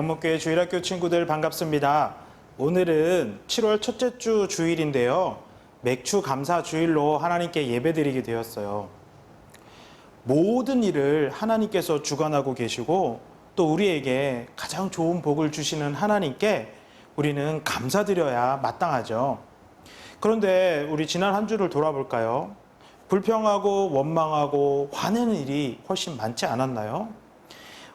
영목교회 주일학교 친구들 반갑습니다. 오늘은 7월 첫째 주 주일인데요. 맥주 감사 주일로 하나님께 예배드리게 되었어요. 모든 일을 하나님께서 주관하고 계시고 또 우리에게 가장 좋은 복을 주시는 하나님께 우리는 감사드려야 마땅하죠. 그런데 우리 지난 한 주를 돌아볼까요? 불평하고 원망하고 화내는 일이 훨씬 많지 않았나요?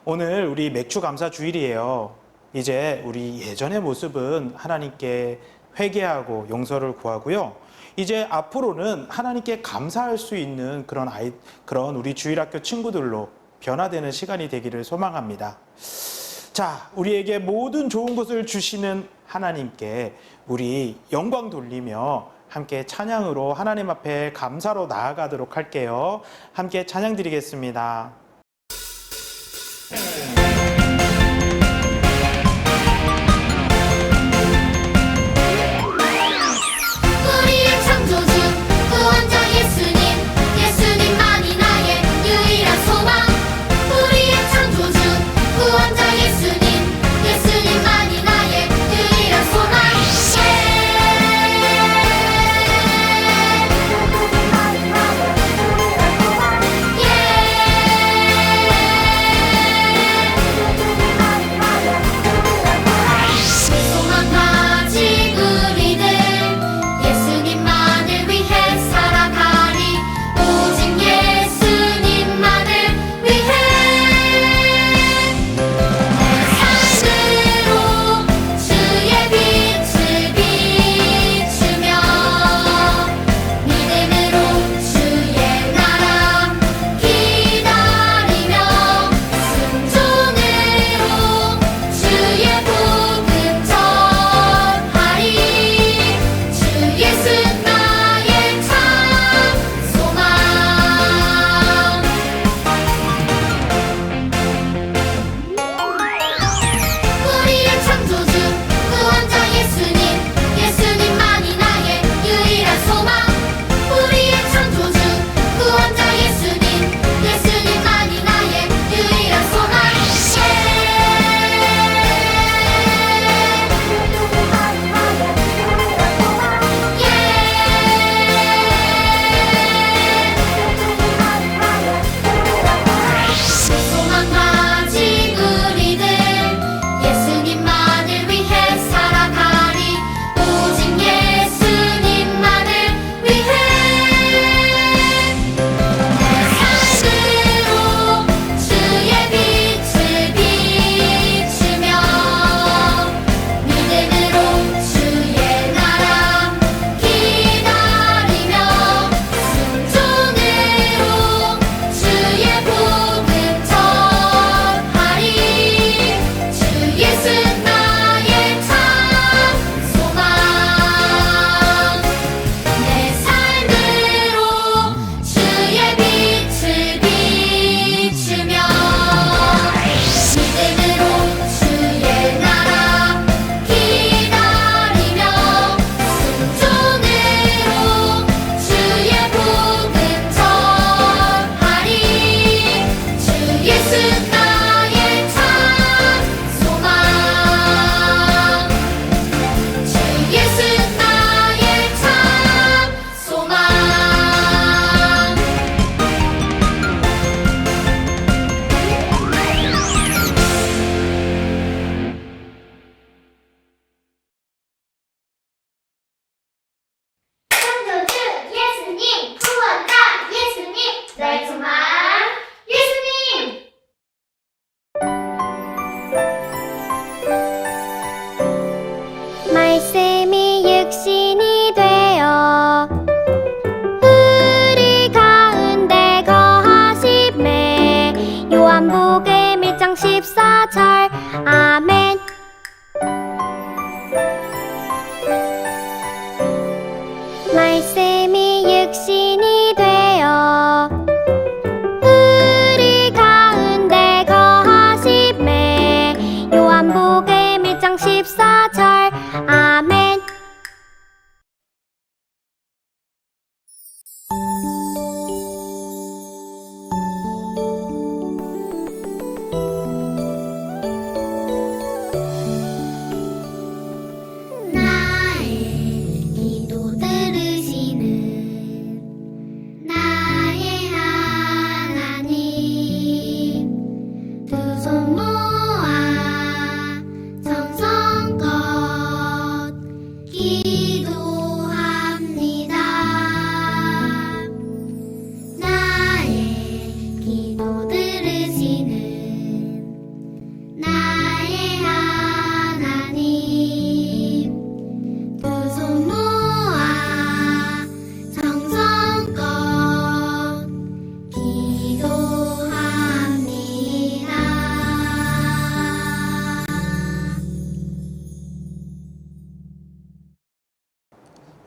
오늘 우리 맥주 감사 주일이에요. 이제 우리 예전의 모습은 하나님께 회개하고 용서를 구하고요. 이제 앞으로는 하나님께 감사할 수 있는 그런 우리 주일학교 친구들로 변화되는 시간이 되기를 소망합니다. 자, 우리에게 모든 좋은 것을 주시는 하나님께 우리 영광 돌리며 함께 찬양으로 하나님 앞에 감사로 나아가도록 할게요. 함께 찬양 드리겠습니다. 우리의 창조주 구원자 예수님, 예수님만이 나의 유일한 소망. 우리의 창조주 구원자 예수님, 예수님만이 나의 유일한 소망.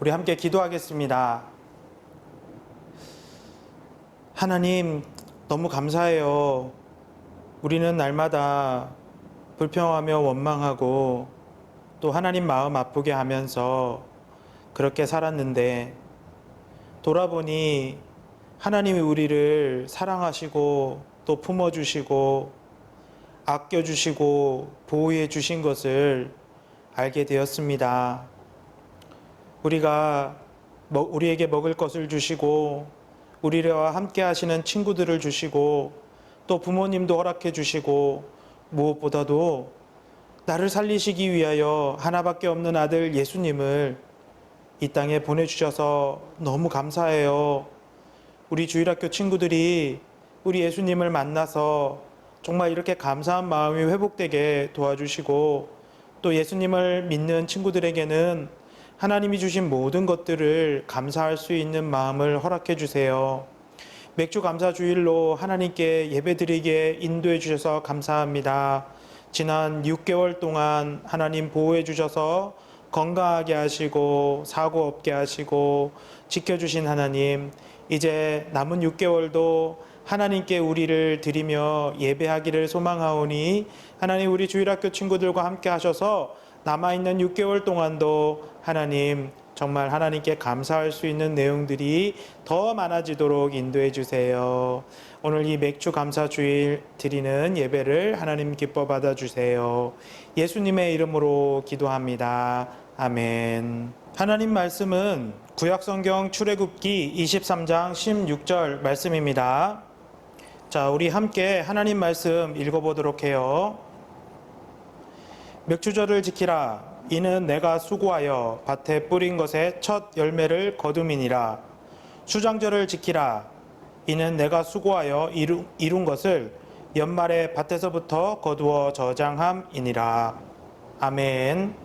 우리 함께 기도하겠습니다. 하나님, 너무 감사해요. 우리는 날마다 불평하며 원망하고 또 하나님 마음 아프게 하면서 그렇게 살았는데, 돌아보니 하나님이 우리를 사랑하시고 또 품어주시고 아껴주시고 보호해 주신 것을 알게 되었습니다. 우리에게 먹을 것을 주시고 우리와 함께 하시는 친구들을 주시고 또 부모님도 허락해 주시고, 무엇보다도 나를 살리시기 위하여 하나밖에 없는 아들 예수님을 이 땅에 보내주셔서 너무 감사해요. 우리 주일학교 친구들이 우리 예수님을 만나서 정말 이렇게 감사한 마음이 회복되게 도와주시고, 또 예수님을 믿는 친구들에게는 하나님이 주신 모든 것들을 감사할 수 있는 마음을 허락해 주세요. 맥주 감사 주일로 하나님께 예배드리게 인도해 주셔서 감사합니다. 지난 6개월 동안 하나님 보호해 주셔서 건강하게 하시고 사고 없게 하시고 지켜주신 하나님, 이제 남은 6개월도 하나님께 우리를 드리며 예배하기를 소망하오니, 하나님 우리 주일학교 친구들과 함께 하셔서 남아있는 6개월 동안도 하나님 정말 하나님께 감사할 수 있는 내용들이 더 많아지도록 인도해 주세요. 오늘 이 맥주 감사 주일 드리는 예배를 하나님 기뻐 받아 주세요. 예수님의 이름으로 기도합니다. 아멘. 하나님 말씀은 구약성경 출애굽기 23장 16절 말씀입니다. 자, 우리 함께 하나님 말씀 읽어보도록 해요. 맥주절을 지키라. 이는 내가 수고하여 밭에 뿌린 것의 첫 열매를 거둠이니라. 수장절을 지키라. 이는 내가 수고하여 이룬 것을 연말에 밭에서부터 거두어 저장함이니라. 아멘.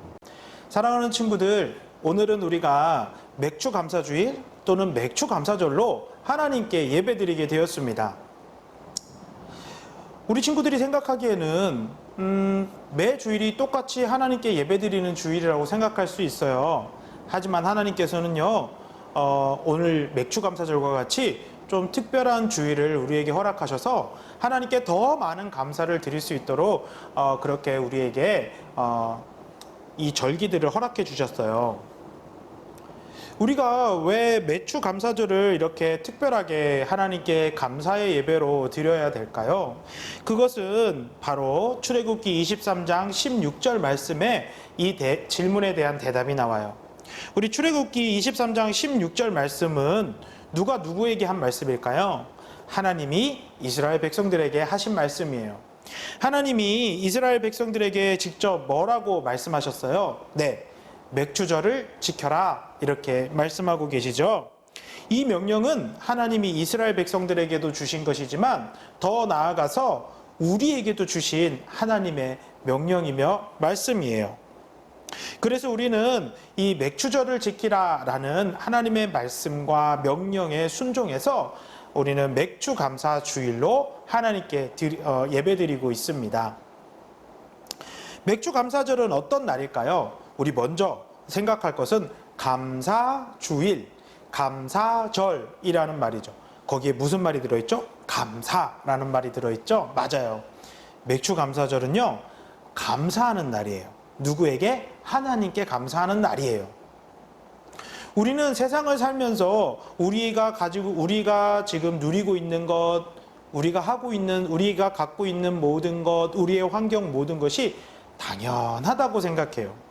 사랑하는 친구들, 오늘은 우리가 맥주 감사주일 또는 맥주 감사절로 하나님께 예배드리게 되었습니다. 우리 친구들이 생각하기에는 매 주일이 똑같이 하나님께 예배드리는 주일이라고 생각할 수 있어요. 하지만 하나님께서는요, 오늘 맥주 감사절과 같이 좀 특별한 주일을 우리에게 허락하셔서 하나님께 더 많은 감사를 드릴 수 있도록 그렇게 우리에게 이 절기들을 허락해 주셨어요. 우리가 왜 맥주 감사절을 이렇게 특별하게 하나님께 감사의 예배로 드려야 될까요? 그것은 바로 출애굽기 23장 16절 말씀에 이 질문에 대한 대답이 나와요. 우리 출애굽기 23장 16절 말씀은 누가 누구에게 한 말씀일까요? 하나님이 이스라엘 백성들에게 하신 말씀이에요. 하나님이 이스라엘 백성들에게 직접 뭐라고 말씀하셨어요? 네, 맥주절을 지켜라, 이렇게 말씀하고 계시죠. 이 명령은 하나님이 이스라엘 백성들에게도 주신 것이지만 더 나아가서 우리에게도 주신 하나님의 명령이며 말씀이에요. 그래서 우리는 이 맥주절을 지키라라는 하나님의 말씀과 명령에 순종해서 우리는 맥주 감사 주일로 하나님께 예배드리고 있습니다. 맥주 감사절은 어떤 날일까요? 우리 먼저 생각할 것은 감사주일, 감사절이라는 말이죠. 거기에 무슨 말이 들어있죠? 감사라는 말이 들어있죠? 맞아요. 맥주 감사절은요, 감사하는 날이에요. 누구에게? 하나님께 감사하는 날이에요. 우리는 세상을 살면서 우리가 지금 누리고 있는 것, 우리가 갖고 있는 모든 것, 우리의 환경 모든 것이 당연하다고 생각해요.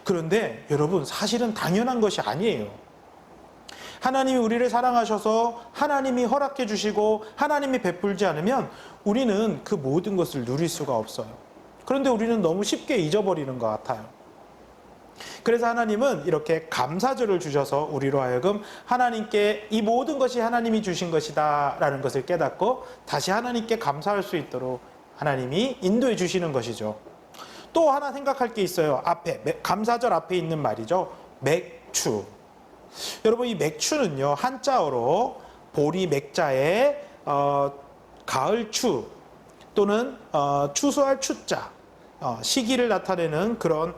그런데 여러분, 사실은 당연한 것이 아니에요. 하나님이 우리를 사랑하셔서 하나님이 허락해 주시고 하나님이 베풀지 않으면 우리는 그 모든 것을 누릴 수가 없어요. 그런데 우리는 너무 쉽게 잊어버리는 것 같아요. 그래서 하나님은 이렇게 감사절을 주셔서 우리로 하여금 하나님께 이 모든 것이 하나님이 주신 것이다 라는 것을 깨닫고 다시 하나님께 감사할 수 있도록 하나님이 인도해 주시는 것이죠. 또 하나 생각할 게 있어요. 감사절 앞에 있는 말이죠. 맥추. 여러분, 이 맥추는요, 한자어로 보리 맥자에 가을추 또는 추수할 추자, 시기를 나타내는 그런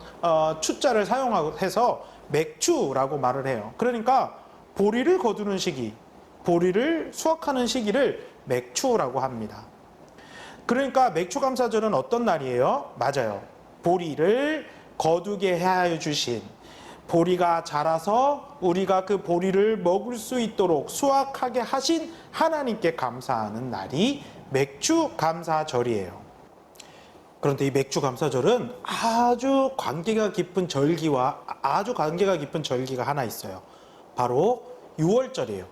추자를 사용해서 맥추라고 말을 해요. 그러니까 보리를 거두는 시기, 보리를 수확하는 시기를 맥추라고 합니다. 그러니까 맥추감사절은 어떤 날이에요? 맞아요. 보리를 거두게 해 주신, 보리가 자라서 우리가 그 보리를 먹을 수 있도록 수확하게 하신 하나님께 감사하는 날이 맥추감사절이에요. 그런데 이 맥추감사절은 아주 관계가 깊은 절기가 하나 있어요. 바로 6월절이에요.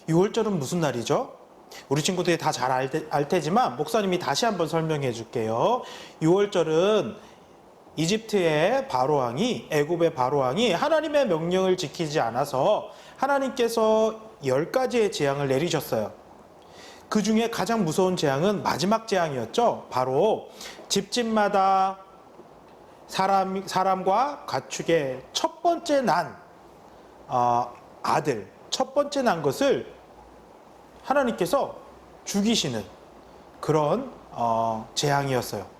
6월절은 무슨 날이죠? 우리 친구들이 다 잘 알 테지만 목사님이 다시 한번 설명해 줄게요. 6월절은 이집트의 바로왕이, 애굽의 바로왕이 하나님의 명령을 지키지 않아서 하나님께서 10가지의 재앙을 내리셨어요. 그 중에 가장 무서운 재앙은 마지막 재앙이었죠. 바로 집집마다 사람과 가축의 첫 번째 난 아들, 첫 번째 난 것을 하나님께서 죽이시는 그런 재앙이었어요.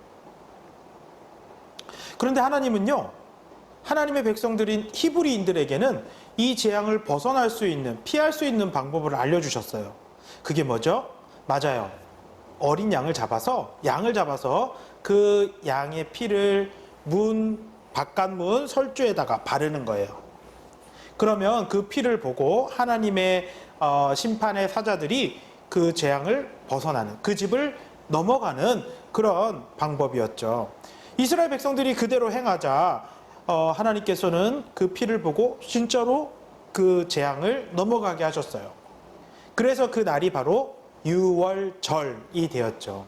그런데 하나님은요, 하나님의 백성들인 히브리인들에게는 이 재앙을 벗어날 수 있는, 피할 수 있는 방법을 알려주셨어요. 그게 뭐죠? 맞아요. 어린 양을 잡아서 그 양의 피를 바깥문 설주에다가 바르는 거예요. 그러면 그 피를 보고 하나님의 심판의 사자들이 그 재앙을 벗어나는, 그 집을 넘어가는 그런 방법이었죠. 이스라엘 백성들이 그대로 행하자 하나님께서는 그 피를 보고 진짜로 그 재앙을 넘어가게 하셨어요. 그래서 그 날이 바로 6월절이 되었죠.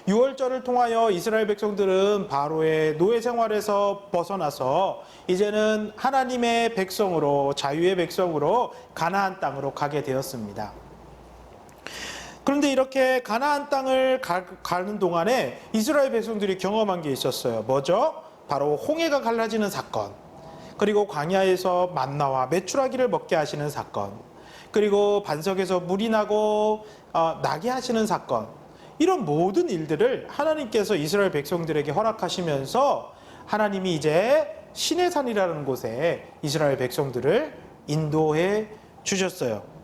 6월절을 통하여 이스라엘 백성들은 바로의 노예 생활에서 벗어나서 이제는 하나님의 백성으로, 자유의 백성으로 가나안 땅으로 가게 되었습니다. 그런데 이렇게 가나안 땅을 가는 동안에 이스라엘 백성들이 경험한 게 있었어요. 뭐죠? 바로 홍해가 갈라지는 사건, 그리고 광야에서 만나와 메추라기를 먹게 하시는 사건, 그리고 반석에서 물이 나고 나게 하시는 사건, 이런 모든 일들을 하나님께서 이스라엘 백성들에게 허락하시면서 하나님이 이제 시내산이라는 곳에 이스라엘 백성들을 인도해 주셨어요.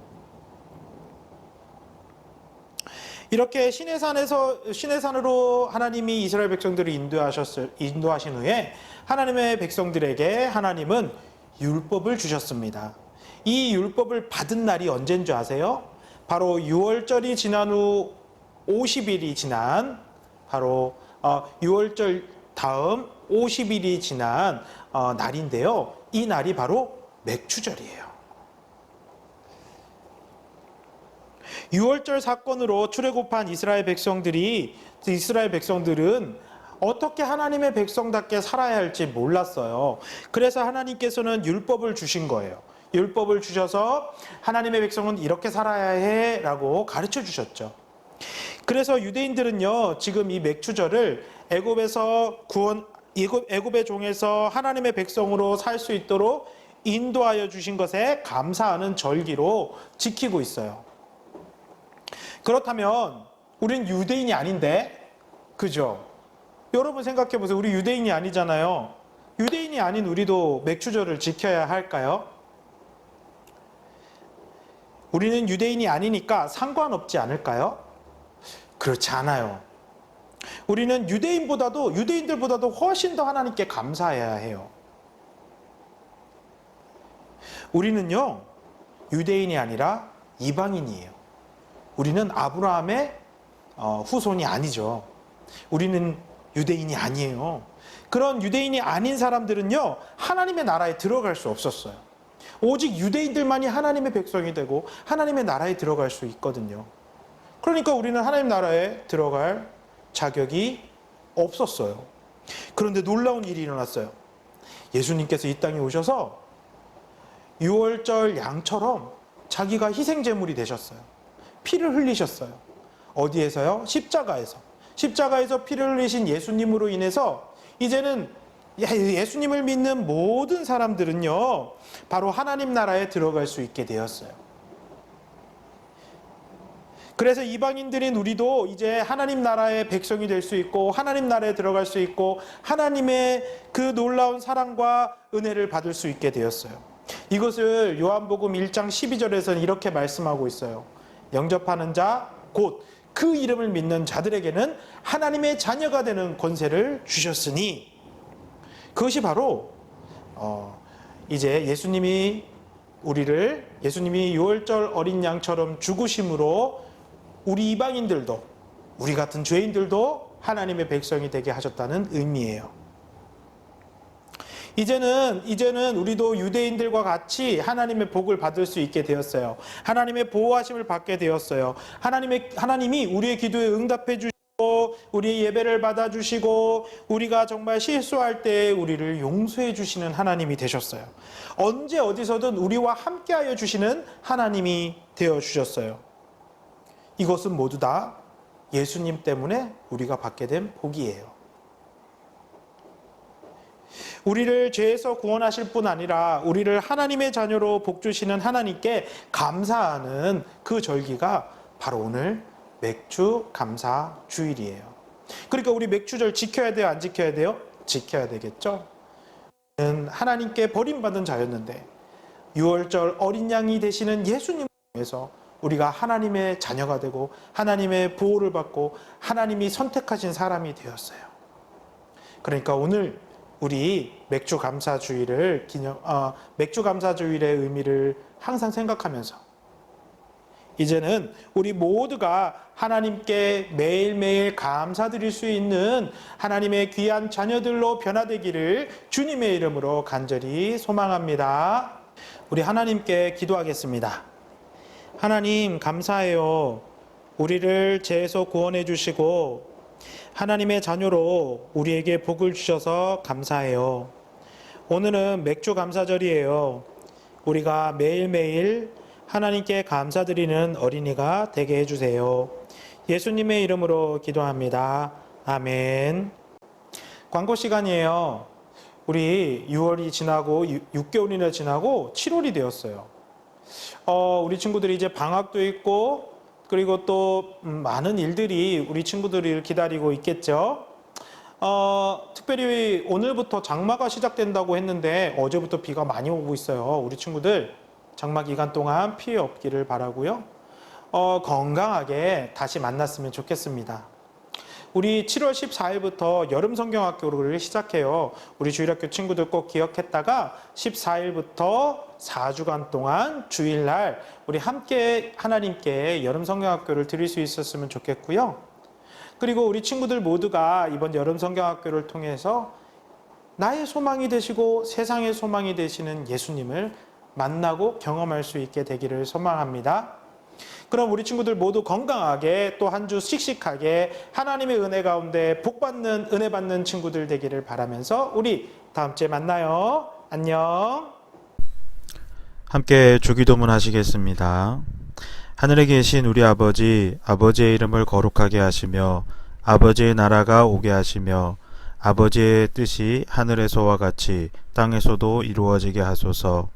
이렇게 시내산으로 하나님이 이스라엘 백성들을 인도하신 후에 하나님의 백성들에게 하나님은 율법을 주셨습니다. 이 율법을 받은 날이 언제인 줄 아세요? 바로 6월절이 지난 후 50일이 지난, 바로 6월절 다음 50일이 지난 날인데요. 이 날이 바로 맥추절이에요. 6월절 사건으로 출애굽한 이스라엘 백성들은 어떻게 하나님의 백성답게 살아야 할지 몰랐어요. 그래서 하나님께서는 율법을 주신 거예요. 율법을 주셔서 하나님의 백성은 이렇게 살아야 해 라고 가르쳐 주셨죠. 그래서 유대인들은요, 지금 이 맥추절을 애굽의 종에서 하나님의 백성으로 살 수 있도록 인도하여 주신 것에 감사하는 절기로 지키고 있어요. 그렇다면 우린 유대인이 아닌데, 그죠? 여러분 생각해 보세요. 우리 유대인이 아니잖아요. 유대인이 아닌 우리도 맥추절을 지켜야 할까요? 우리는 유대인이 아니니까 상관없지 않을까요? 그렇지 않아요. 우리는 유대인들보다도 훨씬 더 하나님께 감사해야 해요. 우리는요, 유대인이 아니라 이방인이에요. 우리는 아브라함의 후손이 아니죠. 우리는 유대인이 아니에요. 그런 유대인이 아닌 사람들은요, 하나님의 나라에 들어갈 수 없었어요. 오직 유대인들만이 하나님의 백성이 되고 하나님의 나라에 들어갈 수 있거든요. 그러니까 우리는 하나님 나라에 들어갈 자격이 없었어요. 그런데 놀라운 일이 일어났어요. 예수님께서 이 땅에 오셔서 6월절 양처럼 자기가 희생제물이 되셨어요. 피를 흘리셨어요. 어디에서요? 십자가에서 피를 흘리신 예수님으로 인해서 이제는 예수님을 믿는 모든 사람들은요, 바로 하나님 나라에 들어갈 수 있게 되었어요. 그래서 이방인들인 우리도 이제 하나님 나라의 백성이 될 수 있고 하나님 나라에 들어갈 수 있고 하나님의 그 놀라운 사랑과 은혜를 받을 수 있게 되었어요. 이것을 요한복음 1장 12절에서는 이렇게 말씀하고 있어요. 영접하는 자 곧 그 이름을 믿는 자들에게는 하나님의 자녀가 되는 권세를 주셨으니, 그것이 바로 이제 예수님이 6월절 어린 양처럼 죽으심으로 우리 이방인들도, 우리 같은 죄인들도 하나님의 백성이 되게 하셨다는 의미예요. 이제는 우리도 유대인들과 같이 하나님의 복을 받을 수 있게 되었어요. 하나님의 보호하심을 받게 되었어요. 하나님이 우리의 기도에 응답해 주시고 우리의 예배를 받아 주시고 우리가 정말 실수할 때 우리를 용서해 주시는 하나님이 되셨어요. 언제 어디서든 우리와 함께하여 주시는 하나님이 되어 주셨어요. 이것은 모두 다 예수님 때문에 우리가 받게 된 복이에요. 우리를 죄에서 구원하실 뿐 아니라 우리를 하나님의 자녀로 복 주시는 하나님께 감사하는 그 절기가 바로 오늘 맥주 감사 주일이에요. 그러니까 우리 맥주절 지켜야 돼요, 안 지켜야 돼요? 지켜야 되겠죠? 하나님께 버림받은 자였는데 6월절 어린 양이 되시는 예수님을 통해서 우리가 하나님의 자녀가 되고 하나님의 보호를 받고 하나님이 선택하신 사람이 되었어요. 그러니까 오늘 우리 맥주 감사주일의 의미를 항상 생각하면서 이제는 우리 모두가 하나님께 매일매일 감사드릴 수 있는 하나님의 귀한 자녀들로 변화되기를 주님의 이름으로 간절히 소망합니다. 우리 하나님께 기도하겠습니다. 하나님 감사해요. 우리를 죄에서 구원해 주시고 하나님의 자녀로 우리에게 복을 주셔서 감사해요. 오늘은 맥주 감사절이에요. 우리가 매일매일 하나님께 감사드리는 어린이가 되게 해주세요. 예수님의 이름으로 기도합니다. 아멘. 광고 시간이에요. 우리 6월이 지나고 6개월이나 지나고 7월이 되었어요. 우리 친구들이 이제 방학도 있고 그리고 또 많은 일들이 우리 친구들을 기다리고 있겠죠. 특별히 오늘부터 장마가 시작된다고 했는데 어제부터 비가 많이 오고 있어요. 우리 친구들 장마 기간 동안 피해 없기를 바라고요. 건강하게 다시 만났으면 좋겠습니다. 우리 7월 14일부터 여름 성경학교를 시작해요. 우리 주일학교 친구들 꼭 기억했다가 14일부터 4주간 동안 주일날 우리 함께 하나님께 여름 성경학교를 드릴 수 있었으면 좋겠고요. 그리고 우리 친구들 모두가 이번 여름 성경학교를 통해서 나의 소망이 되시고 세상의 소망이 되시는 예수님을 만나고 경험할 수 있게 되기를 소망합니다. 그럼 우리 친구들 모두 건강하게 또 한 주 씩씩하게 하나님의 은혜 가운데 복받는 은혜 받는 친구들 되기를 바라면서 우리 다음 주에 만나요. 안녕. 함께 주기도문 하시겠습니다. 하늘에 계신 우리 아버지, 아버지의 이름을 거룩하게 하시며 아버지의 나라가 오게 하시며 아버지의 뜻이 하늘에서와 같이 땅에서도 이루어지게 하소서.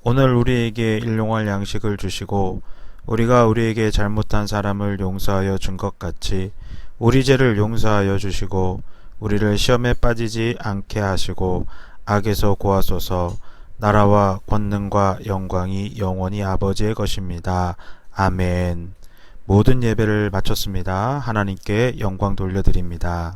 오늘 우리에게 일용할 양식을 주시고 우리가 우리에게 잘못한 사람을 용서하여 준 것 같이 우리 죄를 용서하여 주시고 우리를 시험에 빠지지 않게 하시고 악에서 구하소서. 나라와 권능과 영광이 영원히 아버지의 것입니다. 아멘. 모든 예배를 마쳤습니다. 하나님께 영광 돌려드립니다.